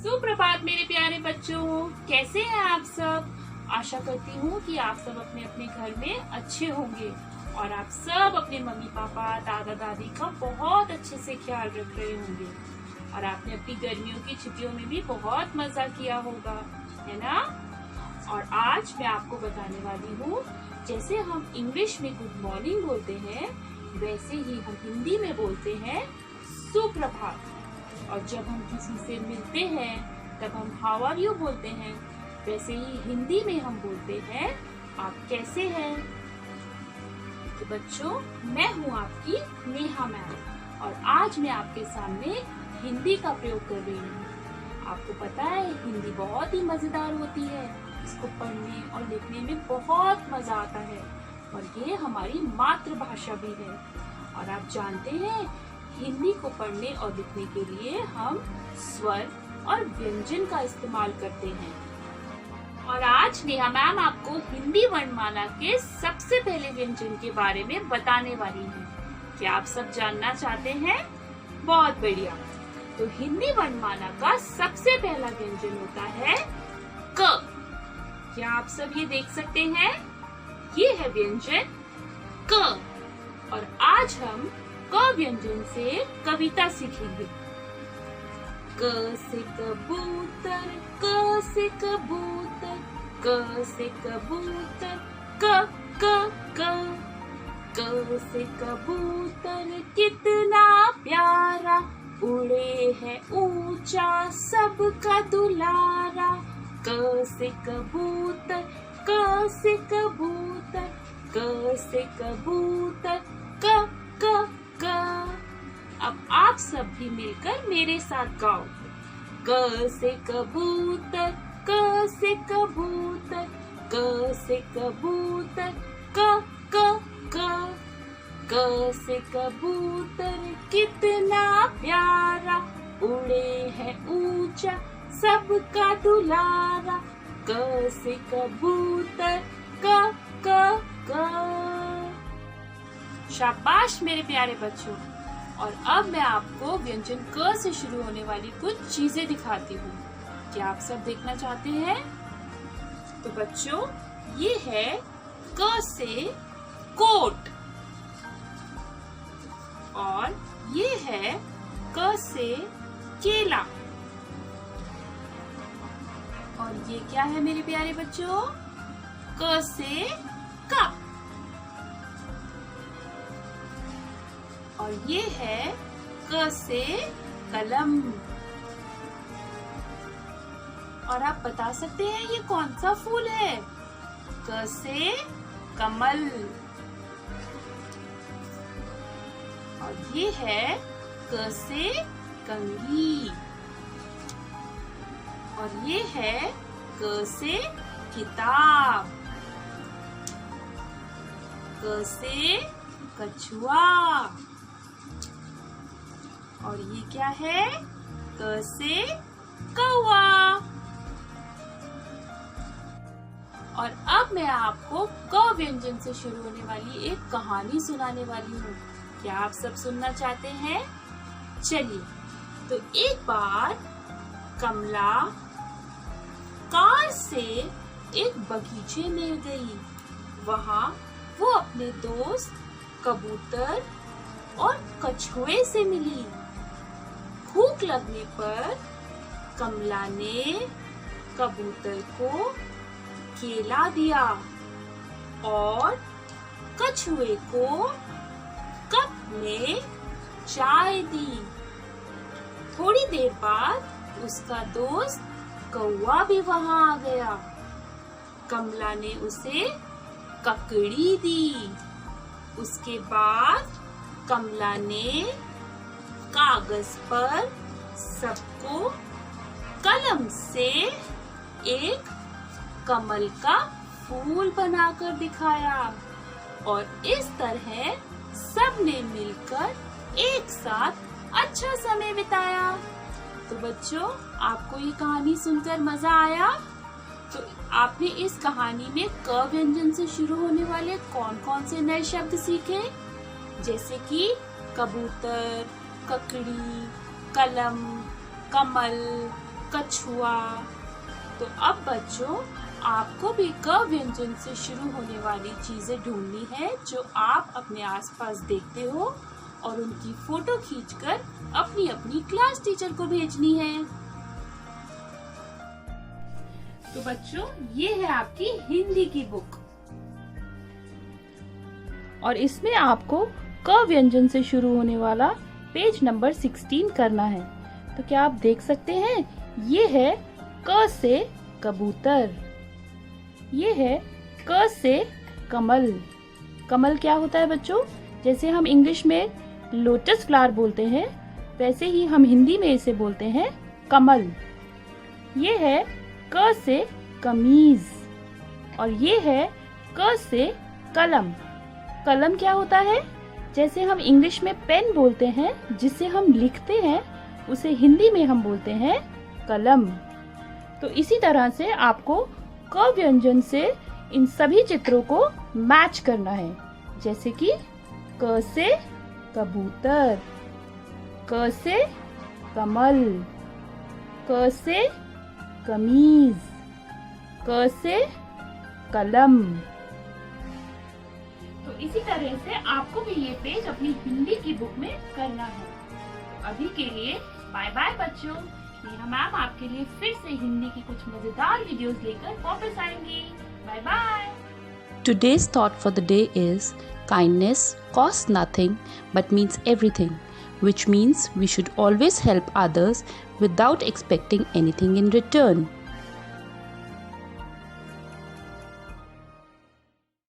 सुप्रभात मेरे प्यारे बच्चों, कैसे हैं आप सब। आशा करती हूँ कि आप सब अपने अपने घर में अच्छे होंगे और आप सब अपने मम्मी पापा दादा दादी का बहुत अच्छे से ख्याल रख रहे होंगे और आपने अपनी गर्मियों की छुट्टियों में भी बहुत मजा किया होगा, है ना। और आज मैं आपको बताने वाली हूँ, जैसे हम इंग्लिश में गुड मॉर्निंग बोलते हैं वैसे ही हम हिंदी में बोलते हैं सुप्रभात। और जब हम किसी से मिलते हैं तब हम हाउ आर यू बोलते हैं, वैसे ही हिंदी में हम बोलते हैं आप कैसे हैं। तो बच्चों, मैं हूँ आपकी नेहा मैम और आज मैं आपके सामने हिंदी का प्रयोग कर रही हूँ। आपको पता है हिंदी बहुत ही मजेदार होती है, इसको पढ़ने और लिखने में बहुत मजा आता है और ये हमारी मातृभाषा भी है। और आप जानते हैं हिंदी को पढ़ने और लिखने के लिए हम स्वर और व्यंजन का इस्तेमाल करते हैं। और आज नेहा मैम आपको हिंदी वर्णमाला के सबसे पहले व्यंजन के बारे में बताने वाली है। क्या आप सब जानना चाहते हैं? बहुत बढ़िया। तो हिंदी वर्णमाला का सबसे पहला व्यंजन होता है क। क्या आप सब ये देख सकते हैं? ये है व्यंजन क। और आज हम क व्यंजन से कविता सीखेंगे। क से कबूतर, क से कबूतर, क से कबूतर, क क क। क से कबूतर कितना प्यारा, उड़े है ऊंचा सबका दुलारा। क से कबूतर, क से कबूतर, क से कबूतर, क क क। अब आप सब भी मिलकर मेरे साथ गाओ। क से कबूतर, क से कबूतर, क से कबूतर, क क क। क से कबूतर कितना प्यारा, उड़े है ऊंचा सबका दुलारा। क से कबूतर, क क क। शाबाश मेरे प्यारे बच्चों। और अब मैं आपको व्यंजन क से शुरू होने वाली कुछ चीजें दिखाती हूँ। क्या आप सब देखना चाहते हैं? तो बच्चों, ये है क से कोट और ये है क से केला। और ये क्या है मेरे प्यारे बच्चों? क से कप। और ये है क से कलम। और आप बता सकते हैं ये कौन सा फूल है? क से कमल। और ये है क से कंघी। और ये है क से किताब। क से कछुआ। और ये क्या है? क से कौवा। और अब मैं आपको क व्यंजन से शुरू होने वाली एक कहानी सुनाने वाली हूँ। क्या आप सब सुनना चाहते हैं? चलिए। तो एक बार कमला कार से एक बगीचे में गई। वहाँ वो अपने दोस्त कबूतर और कछुए से मिली। भूख लगने पर कमला ने कबूतर को केला दिया और कछुए को कप में चाय दी। थोड़ी देर बाद उसका दोस्त कौवा भी वहाँ आ गया। कमला ने उसे ककड़ी दी। उसके बाद कमला ने कागज पर सबको कलम से एक कमल का फूल बनाकर दिखाया और इस तरह सबने मिलकर एक साथ अच्छा समय बिताया। तो बच्चों, आपको ये कहानी सुनकर मजा आया? तो आपने इस कहानी में क व्यंजन से शुरू होने वाले कौन कौन से नए शब्द सीखे? जैसे कि कबूतर, ककड़ी, कलम, कमल, कछुआ। तो अब बच्चों आपको भी क व्यंजन से शुरू होने वाली चीजें ढूंढनी है जो आप अपने आसपास देखते हो और उनकी फोटो खींचकर अपनी अपनी क्लास टीचर को भेजनी है। तो बच्चों ये है आपकी हिंदी की बुक और इसमें आपको क व्यंजन से शुरू होने वाला पेज नंबर 16 करना है। तो क्या आप देख सकते हैं, ये है क से कबूतर, ये है क से कमल। कमल क्या होता है बच्चों? जैसे हम इंग्लिश में लोटस फ्लावर बोलते हैं वैसे ही हम हिंदी में इसे बोलते हैं कमल। ये है क से कमीज और ये है क से कलम। कलम क्या होता है? जैसे हम इंग्लिश में पेन बोलते हैं जिसे हम लिखते हैं उसे हिंदी में हम बोलते हैं कलम। तो इसी तरह से आपको क व्यंजन से इन सभी चित्रों को मैच करना है, जैसे कि क से कबूतर, क से कमल, क से कमीज, क से कलम। तो इसी तरह से आपको भी ये पेज अपनी हिंदी की बुक में करना है। तो अभी के लिए बाय बाय बच्चों। नेहा मैम आपके लिए फिर से हिंदी की कुछ मजेदार वीडियोस लेकर वापस आएंगी। Bye bye. Today's thought for the day is kindness costs nothing but means everything, which means we should always help others without expecting anything in return.